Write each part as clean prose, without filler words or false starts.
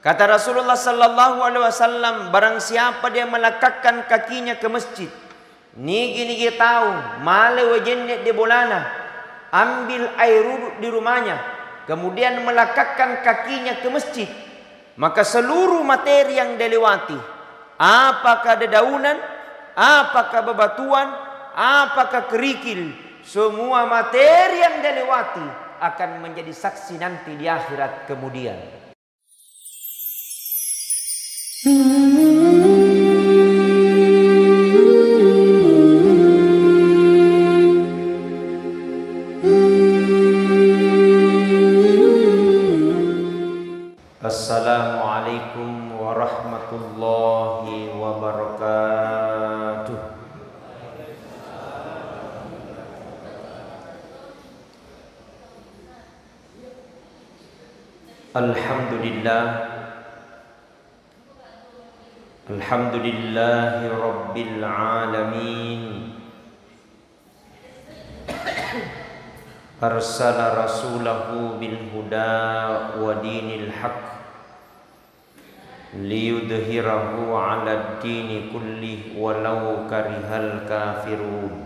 Kata Rasulullah sallallahu alaihi wasallam, barang siapa dia melekatkan kakinya ke masjid, nigi tahu, male wajennya di bolana, ambil air wudhu di rumahnya, kemudian melekatkan kakinya ke masjid, maka seluruh materi yang dilewati, apakah dedaunan, apakah bebatuan, apakah kerikil, semua materi yang dilewati akan menjadi saksi nanti di akhirat kemudian. Assalamualaikum warahmatullahi wabarakatuh. Alhamdulillahi rabbil alamin. Arsala rasulahu bil huda wa dinil haqq liyudhhirahu 'ala ad-dini kullih walau karihal kafirun.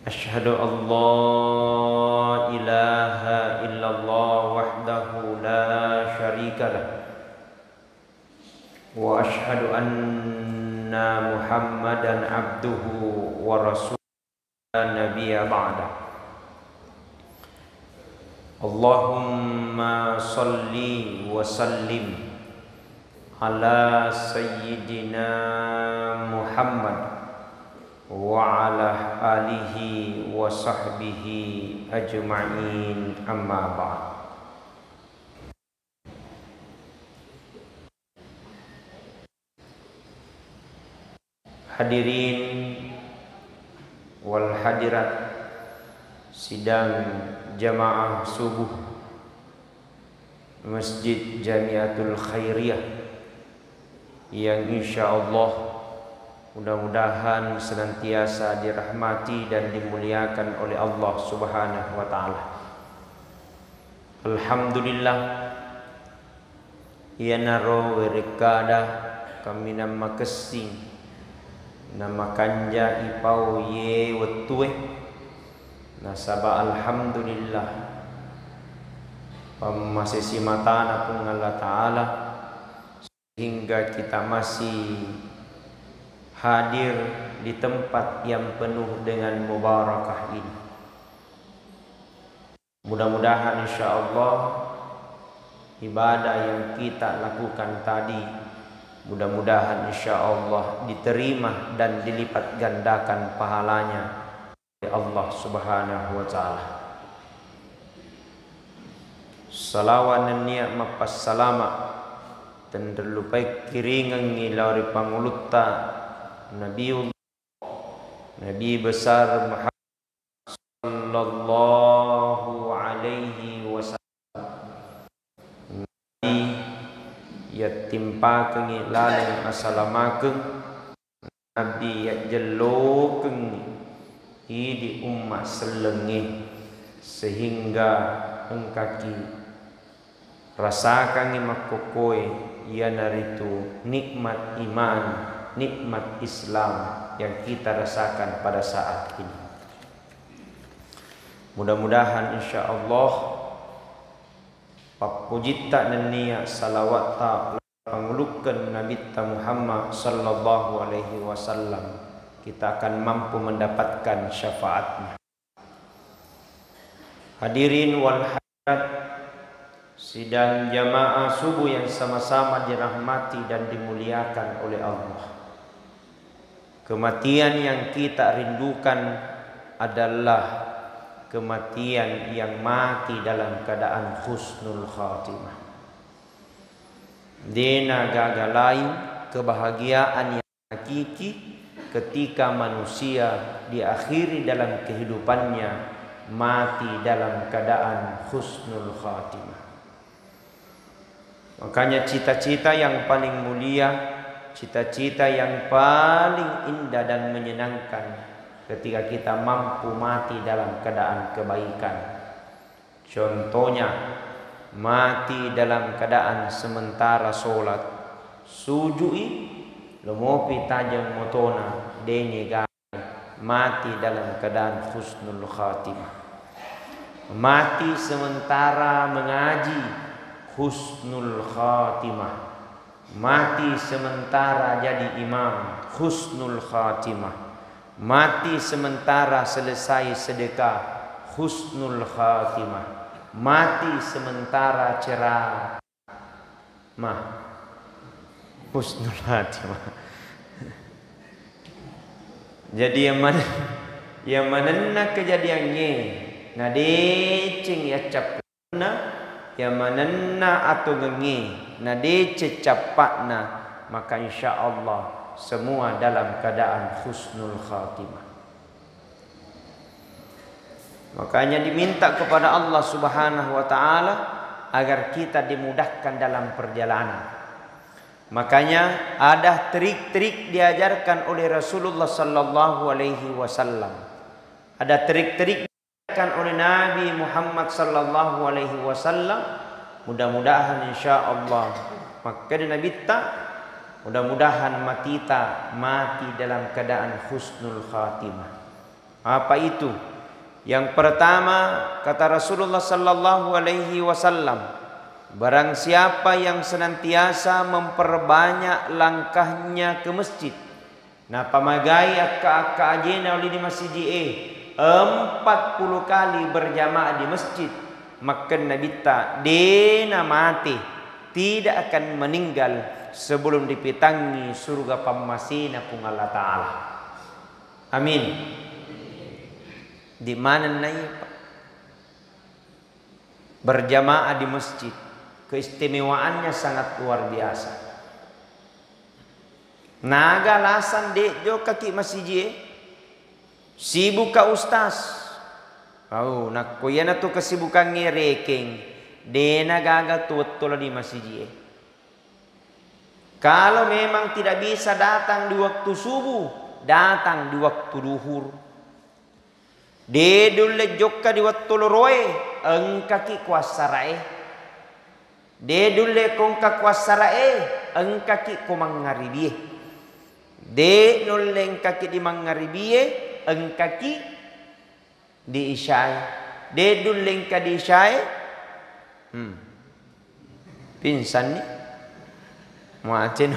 Asyhadu an la ilaha illallah wahdahu la syarika lah, wa asyhadu anna Muhammadan abduhu wa rasuluhu la nabiyya ba'da. Allahumma salli wa sallim ala sayyidina Muhammad wa ala alihi wa sahbihi ajma'in, amma ba'd. Hadirin wal hadirat sidang jamaah subuh Masjid Jamiatul Khairiyah yang insyaallah mudah-mudahan senantiasa dirahmati dan dimuliakan oleh Allah Subhanahu wa taala. Alhamdulillah ya naro werekada kami nama kesing nama kanja ipau ye wetue nasaba alhamdulillah pamasisi matana pun Allah taala sehingga kita masih hadir di tempat yang penuh dengan mubarakah ini. Mudah-mudahan insyaallah ibadah yang kita lakukan tadi mudah-mudahan insyaallah diterima dan dilipat gandakan pahalanya oleh Allah Subhanahu wa taala. Salawat dan ni'mat passalama dan terlupai kiringan ngilari pangulutta Nabiullah Nabi besar Muhammad sallallahu alaihi wasallam, Nabi yatimpakeun laleng asalamakeun, Nabi ya jellokeun di ummah selengih sehingga engkaki rasakan makokoe ya naritu nikmat iman, nikmat Islam yang kita rasakan pada saat ini. Mudah-mudahan insyaallah papujita dan niat salawat pangulukan Nabi Muhammad sallallahu alaihi wasallam kita akan mampu mendapatkan syafaatnya. Hadirin wal hadirat sidang jamaah subuh yang sama-sama dirahmati dan dimuliakan oleh Allah. Kematian yang kita rindukan adalah kematian yang mati dalam keadaan husnul khatimah. Dena gagalai kebahagiaan yang hakiki ketika manusia diakhiri dalam kehidupannya mati dalam keadaan husnul khatimah. Makanya cita-cita yang paling mulia, cita-cita yang paling indah dan menyenangkan ketika kita mampu mati dalam keadaan kebaikan. Contohnya mati dalam keadaan sementara solat, sujui lomopi tajam motona denye gai, mati dalam keadaan husnul khatimah. Mati sementara mengaji, husnul khatimah. Mati sementara jadi imam, husnul khatimah. Mati sementara selesai sedekah, husnul khatimah. Mati sementara ceramah, husnul khatimah. Jadi yang mana kejadiannya nadecing ya capna, yang mana atau gengi nadece capakna, maka insya Allah semua dalam keadaan husnul khatimah. Makanya diminta kepada Allah Subhanahu wa taala agar kita dimudahkan dalam perjalanan. Makanya ada trik-trik diajarkan oleh Rasulullah sallallahu alaihi wasallam. Ada trik-trik diajarkan oleh Nabi Muhammad sallallahu alaihi wasallam. Mudah-mudahan insyaallah maka Nabi mudah-mudahan mati dalam keadaan husnul khatimah. Apa itu? Yang pertama kata Rasulullah sallallahu alaihi wasallam, barang siapa yang senantiasa memperbanyak langkahnya ke masjid, nah pamagai akka ajena oleh di masjid 40 kali berjamaah di masjid, maka Nabi dena mati tidak akan meninggal sebelum dipitangi surga pamasina pun Allah Ta'ala. Amin. Di mana naik berjamaah di masjid, keistimewaannya sangat luar biasa. Naga lasan dejo kaki masjid sibuk ka ustaz. Oh, nak kuyana tu kesibukan ngereking dena gaga tutul di masjid. Kalau memang tidak bisa datang di waktu subuh, datang di waktu duhur. Dedule jokka di waktu loroe, engkaki kuasarae. Dedule kongka kuasarae, engkaki kumangaribiye. Dedule engkaki di mangaribiye, engkaki di isyai. Dedule engka di isyai, pinsan nih. Macam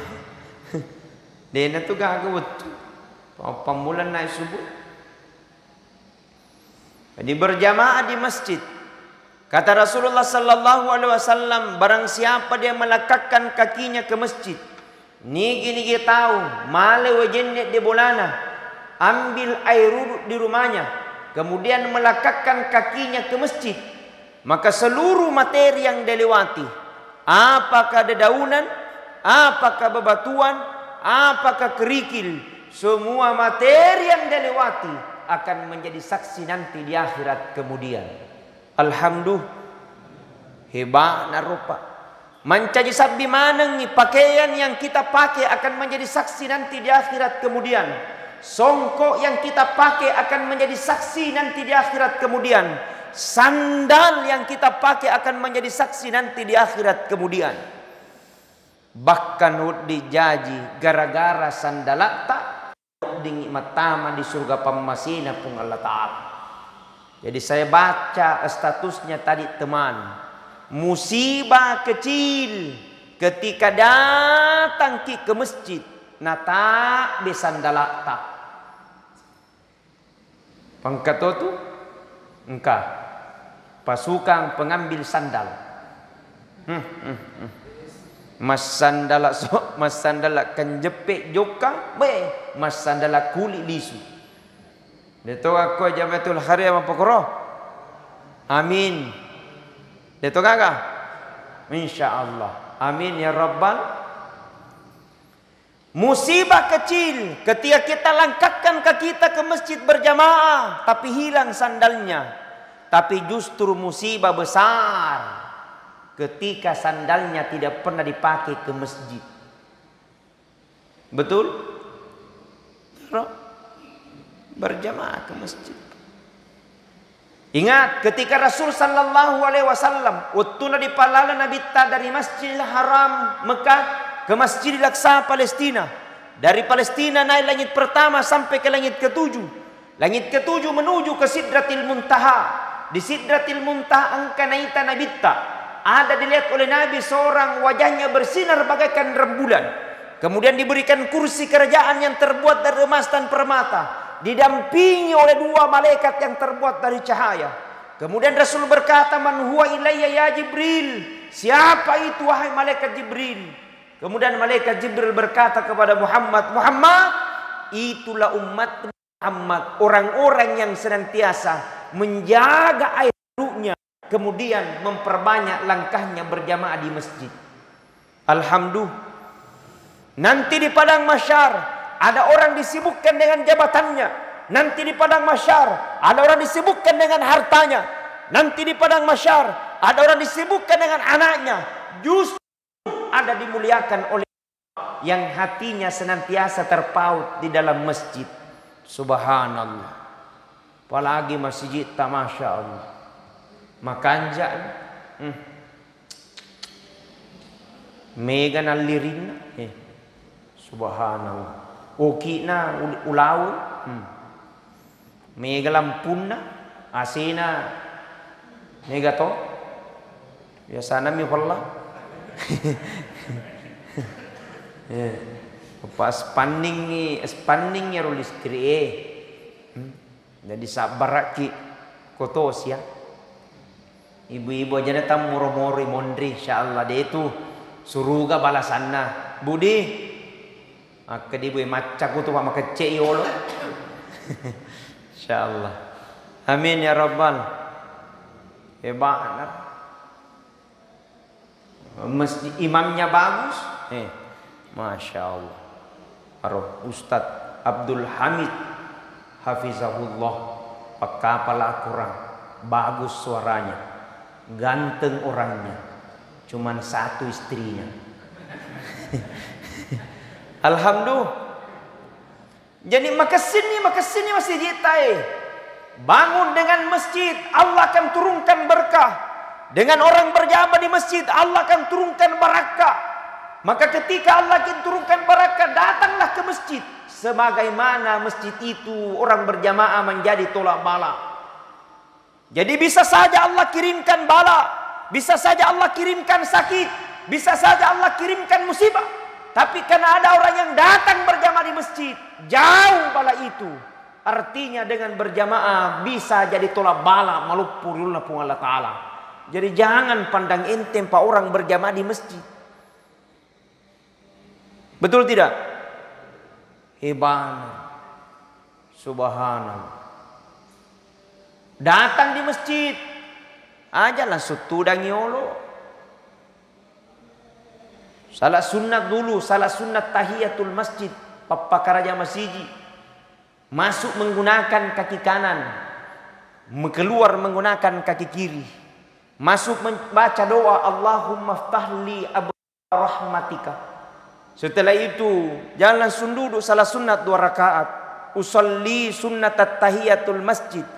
dena tu gagawat pamulan naik subuh. Jadi berjamaah di masjid. Kata Rasulullah sallallahu alaihi wasallam, barang siapa dia melekatkan kakinya ke masjid, nigi tahu male wajennya di bolana, ambil air wudhu di rumahnya, kemudian melekatkan kakinya ke masjid, maka seluruh materi yang dilewati, apakah dedaunan, apakah bebatuan, apakah kerikil, semua materi yang dilewati akan menjadi saksi nanti di akhirat kemudian. Alhamdulillah, hebat narupa. Mencaji sabdi maneng pakaian yang kita pakai akan menjadi saksi nanti di akhirat kemudian. Songkok yang kita pakai akan menjadi saksi nanti di akhirat kemudian. Sandal yang kita pakai akan menjadi saksi nanti di akhirat kemudian. Bahkan dijaji gara-gara sandalata di matama di surga pamasina pun Allah Ta'ala. Jadi saya baca statusnya tadi teman, musibah kecil ketika datang ke masjid nata besandalata pangkat itu engkau pasukan pengambil sandal. Mas sandala kan jepek joka be mas sandala kulit lisu. Deto aku jamatul hari apa pokoro. Amin. Deto kakak. Insyaallah. Amin ya rabbal. Musibah kecil ketika kita langkahkan kaki kita ke masjid berjamaah tapi hilang sandalnya. Tapi justru musibah besar ketika sandalnya tidak pernah dipakai ke masjid. Betul? Berjamaah ke masjid. Ingat ketika Rasul sallallahu alaihi wasallam uttuna di palala nabitta dari Masjidil Haram Mekah ke Masjidil Aqsa Palestina. Dari Palestina naik langit pertama sampai ke langit ketujuh. Langit ketujuh menuju ke Sidratil Muntaha. Di Sidratil Muntaha angka naita nabitta. Ada dilihat oleh Nabi seorang wajahnya bersinar bagaikan rembulan. Kemudian diberikan kursi kerajaan yang terbuat dari emas dan permata. Didampingi oleh dua malaikat yang terbuat dari cahaya. Kemudian Rasul berkata, "Man huwa ilayya ya Jibril?" Siapa itu wahai malaikat Jibril? Kemudian malaikat Jibril berkata kepada Muhammad, "Muhammad, itulah umat Muhammad, orang-orang yang senantiasa menjaga air wudhunya, kemudian memperbanyak langkahnya berjamaah di masjid." Alhamdulillah. Nanti di padang mahsyar ada orang disibukkan dengan jabatannya. Nanti di padang mahsyar ada orang disibukkan dengan hartanya. Nanti di padang mahsyar ada orang disibukkan dengan anaknya. Justru ada dimuliakan oleh yang hatinya senantiasa terpaut di dalam masjid. Subhanallah. Apalagi masjid tak, Masya Allah. Makanja mega nalirin subhanallah. Ukina ulaw mega lampuna asina mega to biasa mi wala pas spanding ya rulis jadi sabaraki kotos ya ibu-ibu aja datang murmuri mondri insyaallah dia itu suruga balasanna budi maka di buat macak tu mak kecil yolo. Insyaallah. Amin ya rabbal. Hebat. Masjid imamnya bagus. Masya Allah. Ustadz Abdul Hamid Hafizahullah. Pakapal Al-Quran. Bagus suaranya. Ganteng orangnya. Cuman satu istrinya. Alhamdulillah. Jadi maka sini masjid kita bangun dengan masjid, Allah akan turunkan berkah. Dengan orang berjamaah di masjid, Allah akan turunkan barakah. Maka ketika Allah akan turunkan barakah, datanglah ke masjid. Sebagaimana masjid itu orang berjamaah menjadi tolak bala. Jadi bisa saja Allah kirimkan bala, bisa saja Allah kirimkan sakit, bisa saja Allah kirimkan musibah. Tapi karena ada orang yang datang berjamaah di masjid, jauh bala itu. Artinya dengan berjamaah bisa jadi tolak bala malupurullah pun Allah Ta'ala. Jadi jangan pandang enteng pak orang berjamaah di masjid. Betul tidak? Hebat. Subhanallah. Datang di masjid, ajalah sutudang yolo. Salah sunnat dulu, salah sunnat tahiyatul masjid. Papa karaja masjid. Masuk menggunakan kaki kanan. Keluar menggunakan kaki kiri. Masuk membaca doa. Allahumma ftahli abwaab rahmatika. Setelah itu, jangan langsung duduk salah sunnat 2 rakaat. Usalli sunnat tahiyatul masjid.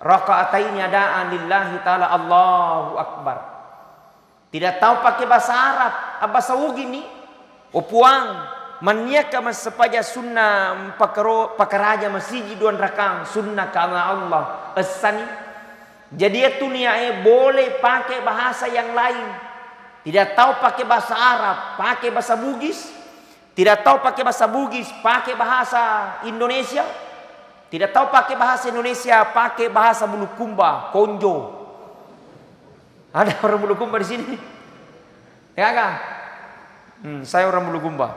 Raka'ataini adaan lillahi ta'ala Allahu Akbar. Tidak tahu pakai bahasa Arab, bahasa gini. Opuang, maniaka mas sepaja sunnah pakaraja masjid 2 rakaat sunnah karena Allah. Esani. Jadi itu niatnya boleh pakai bahasa yang lain. Tidak tahu pakai bahasa Arab, pakai bahasa Bugis. Tidak tahu pakai bahasa Bugis, pakai bahasa Indonesia. Tidak tahu pakai bahasa Indonesia, pakai bahasa Bulukumba, Konjo. Ada orang Bulukumba di sini? Ya kan? Saya orang Bulukumba.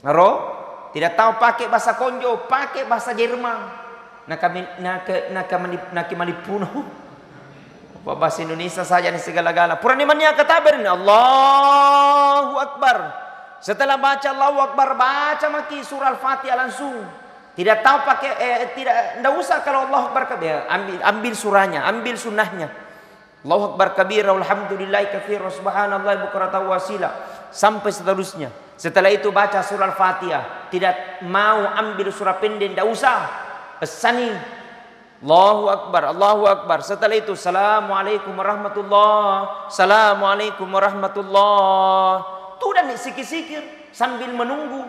Naro? Tidak tahu pakai bahasa Konjo, pakai bahasa Jerman. Nakimalipuno. Bahasa Indonesia saja nih segala-gala. Puranimannya kata berin Allahu Akbar. Setelah baca Allahu Akbar, baca maki surah Al-Fatihah langsung. Tidak tahu pakai tidak usah kalau Allahu Akbar kabir, ambil surahnya, ambil sunnahnya. Allahu Akbar kabira walhamdulillahi katsira subhanallahi bukratan wasila sampai seterusnya. Setelah itu baca surah Al-Fatihah. Tidak mau ambil surah pendek, tidak usah. Pesani Allahu Akbar, Allahu Akbar. Setelah itu, Assalamualaikum warahmatullah, Assalamualaikum warahmatullah. Itu dan sikir-sikir sambil menunggu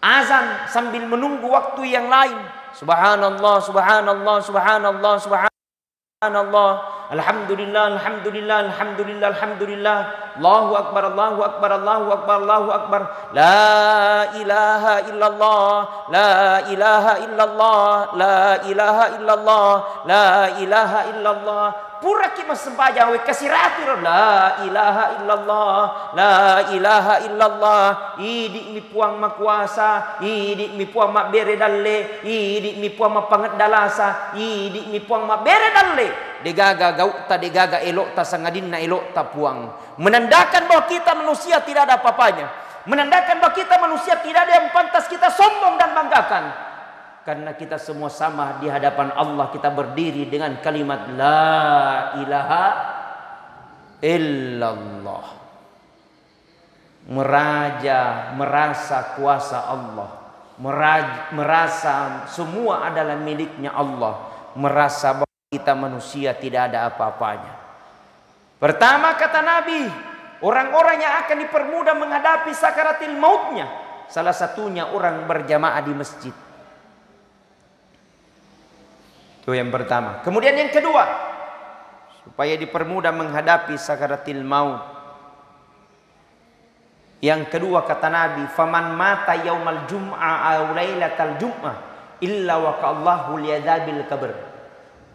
azan, sambil menunggu waktu yang lain. Subhanallah, subhanallah, subhanallah, subhanallah. Alhamdulillah, alhamdulillah, alhamdulillah, alhamdulillah. Allahu Akbar, Allahu Akbar, Allahu Akbar, Allahu Akbar. La ilaha illallah, la ilaha illallah, la ilaha illallah, la ilaha illallah. Pura kita sembahyang we kasiratur la ilaha illallah, la ilaha illallah. Idi mi puang makuasa, idi mi puang mak bere dalle, idi mi puang mak pangat dalasa, idi mi puang mak bere dalle. Degaga gauk ta degaga elok ta sangadin na elok ta puang. Menandakan bahwa kita manusia tidak ada apa-apanya. Menandakan bahwa kita manusia tidak ada yang pantas kita sombong dan banggakan. Karena kita semua sama di hadapan Allah. Kita berdiri dengan kalimat la ilaha illallah. Merasa kuasa Allah. Merasa semua adalah miliknya Allah. Merasa bahwa kita manusia tidak ada apa-apanya. Pertama kata Nabi, orang-orang yang akan dipermudah menghadapi sakaratil mautnya, salah satunya orang berjamaah di masjid. Itu yang pertama. Kemudian yang kedua, supaya dipermudah menghadapi sakaratil maut. Yang kedua kata Nabi, faman mata yaumal jum'ah aw lailatal jum'ah illa waqallahu liyadzabil qabr.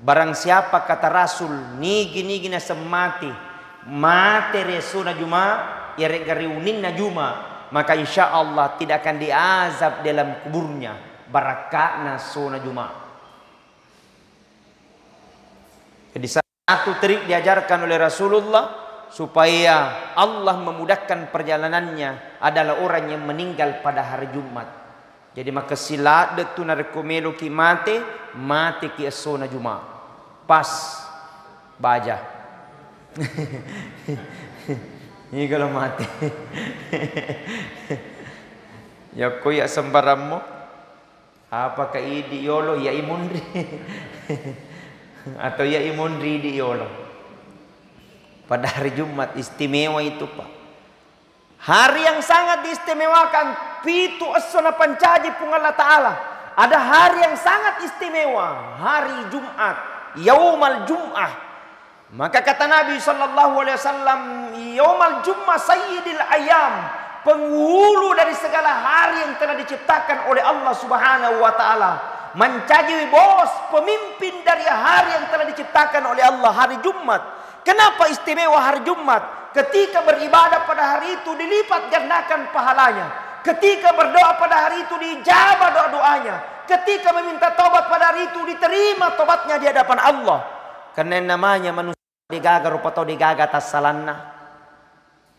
Barang siapa kata Rasul nigi na semati mate resuna juma ya regariunin na juma, maka insya Allah tidak akan diazab dalam kuburnya barakana suna juma. Jadi satu trik diajarkan oleh Rasulullah supaya Allah memudahkan perjalanannya adalah orang yang meninggal pada hari Jumat. Jadi maka sila detu na rekomelo ki mate ki esona juma. Pas baja. Ini kalau mati. Ya ko ya sembarammo. Apakah idi yolo ya imundri? Atau ya imundri di yolo. Pada hari Jumat istimewa itu Pak. Hari yang sangat diistimewakan. Pitu asana pancaji pung Allah Ta'ala. Ada hari yang sangat istimewa. Hari Jumat. Yaumal Jum'ah. Maka kata Nabi sallallahu alaihi wasallam, Yaumal Jum'ah sayyidil ayam. Penghulu dari segala hari yang telah diciptakan oleh Allah Subhanahu wa taala. Mencaji bos, pemimpin dari hari yang telah diciptakan oleh Allah, hari Jumat. Kenapa istimewa hari Jumat? Ketika beribadah pada hari itu dilipat gandakan pahalanya. Ketika berdoa pada hari itu dijabah doa-doanya. Ketika meminta tobat pada hari itu diterima tobatnya di hadapan Allah. Karena namanya manusia digaga rupa tau digaga tas salanna.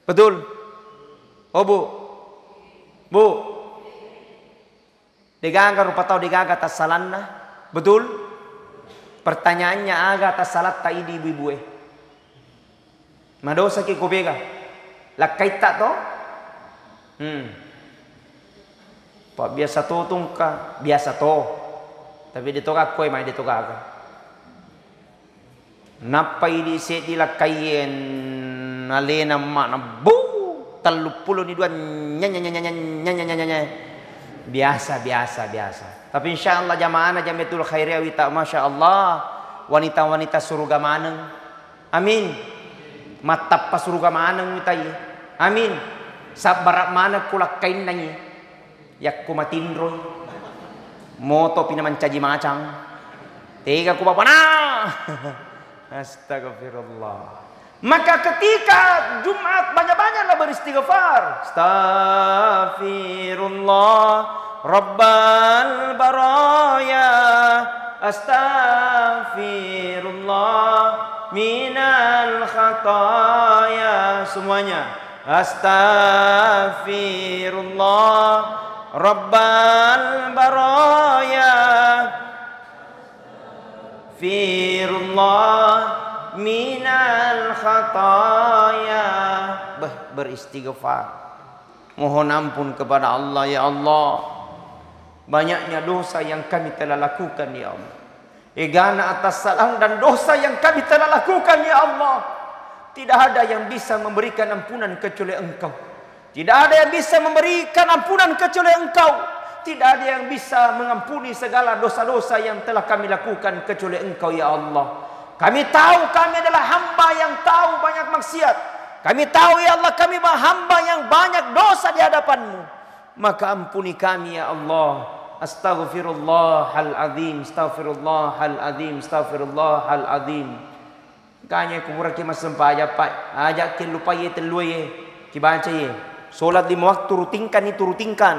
Betul? Oh bu? Bu? Digaga rupa tau digaga tas salanna. Betul? Pertanyaannya aga tas salat ta idi ibu-ibu Madosa ki kubega. Lakay ta to? Pak biasa to tungka, biasa to. Tapi dito ka koy may dito ka. Napay di se di lakayen alena ma na bu 32 nya. Biasa. Tapi insyaallah jamaah jamiatul khairiyah wita masyaallah wanita-wanita surga maneng. Amin. Matap pa surga maneng wita. Amin. Sabarak mana kulak kain nanyi. Yak kumatindroy moto pinamancaji macang tiga kupapana. Astagfirullah. Maka ketika Jumat banyak-banyaklah beristighfar. Astaghfirullah Rabbal baraya. Astaghfirullah minal khataya. Semuanya. Astaghfirullah Rabbal baraya. Firullah minal khataya. Beristighfar, mohon ampun kepada Allah. Ya Allah, banyaknya dosa yang kami telah lakukan ya Allah. Egana atas salah dan dosa yang kami telah lakukan ya Allah. Tidak ada yang bisa memberikan ampunan kecuali Engkau. Tidak ada yang bisa memberikan ampunan kecuali Engkau. Tidak ada yang bisa mengampuni segala dosa-dosa yang telah kami lakukan kecuali Engkau ya Allah. Kami tahu kami adalah hamba yang tahu banyak maksiat. Kami tahu ya Allah kami hamba yang banyak dosa di hadapan-Mu. Maka ampuni kami ya Allah. Astaghfirullahal azim, astaghfirullahal azim, astaghfirullahal azim. Kanya kumura ki masampa ajak ki lupa ye teluye ki baca ye. Salat 5 waktu rutinkan itu rutinkan.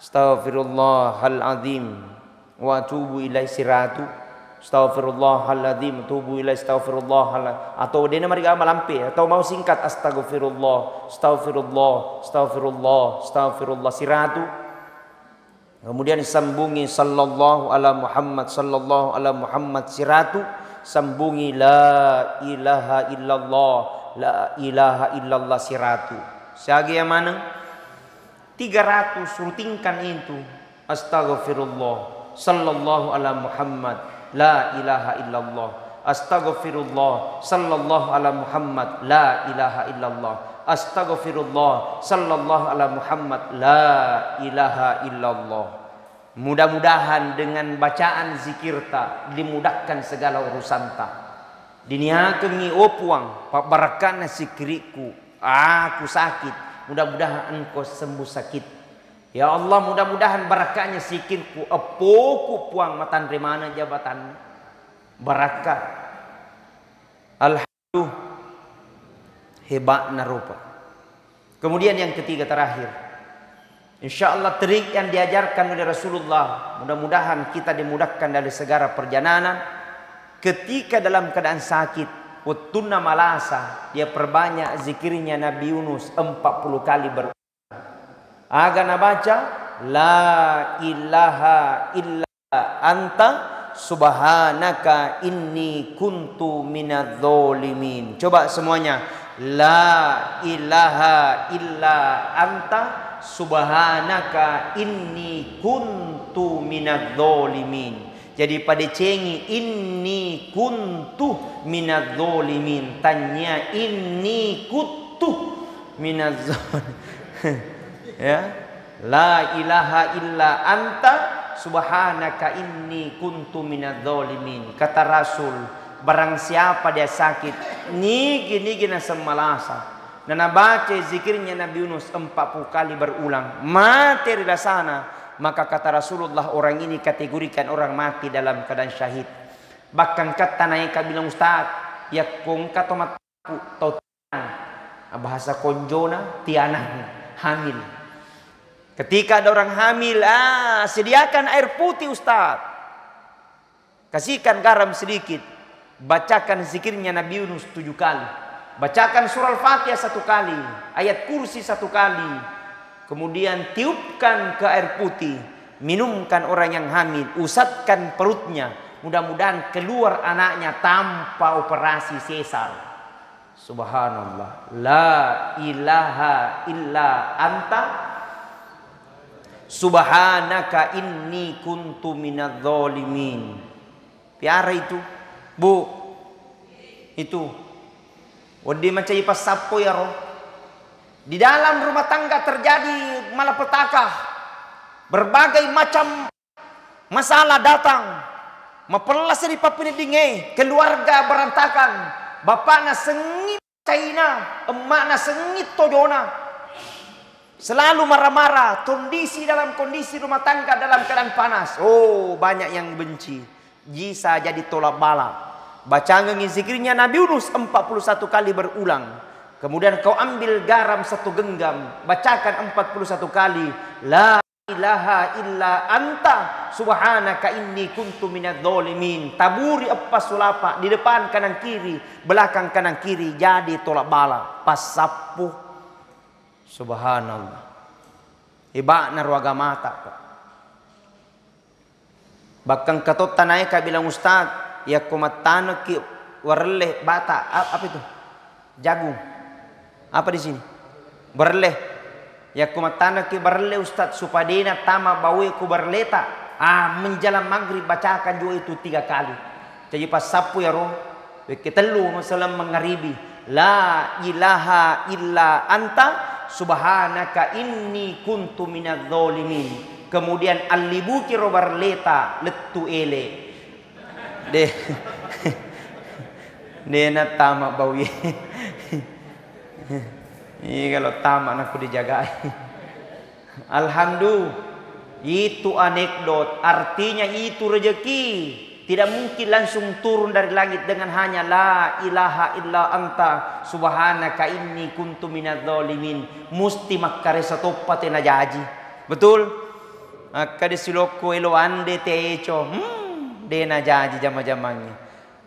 Astaghfirullahal azim wa atubu ilaihi siratu. Astaghfirullahal azim tubu ilaihi astaghfirullah. Atau dia mari malampe atau mau singkat astaghfirullah, astaghfirullah, astaghfirullah, astaghfirullah siratu. Kemudian sambungi sallallahu ala Muhammad, sallallahu ala Muhammad siratu. Sambungi la ilaha illallah, la ilaha illallah siratu. Siagi yang mana? 300 rutinkan itu. Astaghfirullah, sallallahu ala Muhammad, la ilaha illallah. Astaghfirullah, sallallahu ala Muhammad, la ilaha illallah. Astaghfirullah, sallallahu ala Muhammad, la ilaha illallah. Mudah-mudahan dengan bacaan zikir ta dimudahkan segala urusan ta. Diniakeun ngi opuang pabarakana zikriku. Aku sakit, mudah-mudahan engkau sembuh sakit. Ya Allah, mudah-mudahan barakahnya zikirku epoku puang matan remana jabatan barakah. Alhamdulillah. Hebat narupa. Kemudian yang ketiga terakhir, insyaallah trik yang diajarkan oleh Rasulullah, mudah-mudahan kita dimudahkan dari segala perjalanan. Ketika dalam keadaan sakit, watunna malasa, dia perbanyak zikirnya Nabi Yunus 40 kali berulang. Agar baca la ilaha illa anta subhanaka inni kuntu minadz zalimin. Coba semuanya. La ilaha illa anta subhanaka inni kuntu minadz zalimin. Jadi pada cengi inni kuntu minadz zalimin, tanya inni kuntu minadz zalimin. Ya, la ilaha illa anta subhanaka inni kuntu minadz zalimin. Kata Rasul, barang siapa dia sakit nigi na semalasa dan baca zikirnya Nabi Yunus 40 kali berulang mati di sana, maka kata Rasulullah orang ini kategorikan orang mati dalam keadaan syahid. Bahkan kata naika bilang Ustaz ya kong katomat tau bahasa konjona tiana hamil. Ketika ada orang hamil, sediakan air putih Ustaz, kasihkan garam sedikit, bacakan zikirnya Nabi Yunus 7 kali. Bacakan surah Al-Fatihah 1 kali, ayat kursi 1 kali. Kemudian tiupkan ke air putih, minumkan orang yang hamil, usatkan perutnya. Mudah-mudahan keluar anaknya tanpa operasi sesar. Subhanallah. La ilaha illa anta subhanaka inni kuntu minadz zalimin. Piara itu. Bu, itu wadi macam pas sapo ya roh. Di dalam rumah tangga terjadi malapetaka, berbagai macam masalah datang, mapelas di papini dinge, keluarga berantakan, bapaknya sengit China, emaknya sengit tojona, selalu marah-marah, dalam kondisi rumah tangga dalam keadaan panas. Oh, banyak yang benci, bisa jadi tolak bala. Baca zikirnya Nabi Yunus 41 kali berulang. Kemudian kau ambil garam 1 genggam, bacakan 41 kali. La ilaha illa anta subhanaka inni kuntu minadz zalimin. Taburi apa sulapa di depan kanan kiri, belakang kanan kiri, jadi tolak bala. Pas sapu. Subhanallah. Ibakna ruaga mata. Bahkan katot tanai ka bilang Ustaz, ya kumatano ki warle bata apa itu? Jagung. Apa di sini? Berleh. Ya kumatano ki berle Ustaz supadina tama bawi ku berleta. menjelang maghrib bacakan juga itu 3 kali. Jadi pas sapu ya roh, ketelu masalah mengharibi. La ilaha illa anta subhanaka inni kuntu minadz zalimin. Kemudian alibuki robar leta letu ele. Dena tama bawi. Ini kalau taman aku dijaga. Alhamdulillah. Itu anekdot. Artinya itu rezeki. Tidak mungkin langsung turun dari langit dengan hanya la ilaha illa anta subhanaka inni kuntu minadz zalimin. Musti makkare satoppa tena jaji. Betul? Maka disiloko elo ande teco. Dena jaji jama-jamangnya.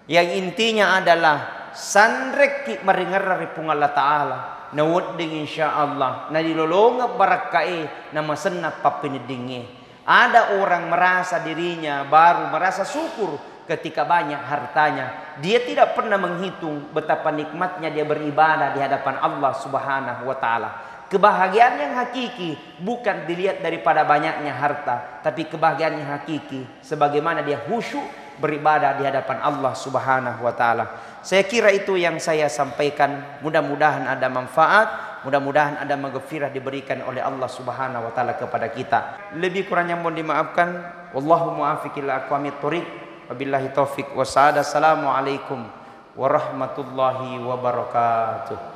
Yang intinya adalah sandrek maringar dari pung Allah Ta'ala. Nawudding insyaallah na dilolonga barakae na masenna papinidinge. Ada orang merasa dirinya baru merasa syukur ketika banyak hartanya. Dia tidak pernah menghitung betapa nikmatnya dia beribadah di hadapan Allah Subhanahu wa taala. Kebahagiaan yang hakiki bukan dilihat daripada banyaknya harta, tapi kebahagiaan yang hakiki sebagaimana dia khusyuk beribadah di hadapan Allah Subhanahu wa taala. Saya kira itu yang saya sampaikan. Mudah-mudahan ada manfaat, mudah-mudahan ada maghfirah diberikan oleh Allah Subhanahu wa taala kepada kita. Lebih kurangnya mohon dimaafkan. Wallahu muwaffiq ila aqwamit thoriq. Wabillahi taufik wa sa'ada. Assalamualaikum warahmatullahi wabarakatuh.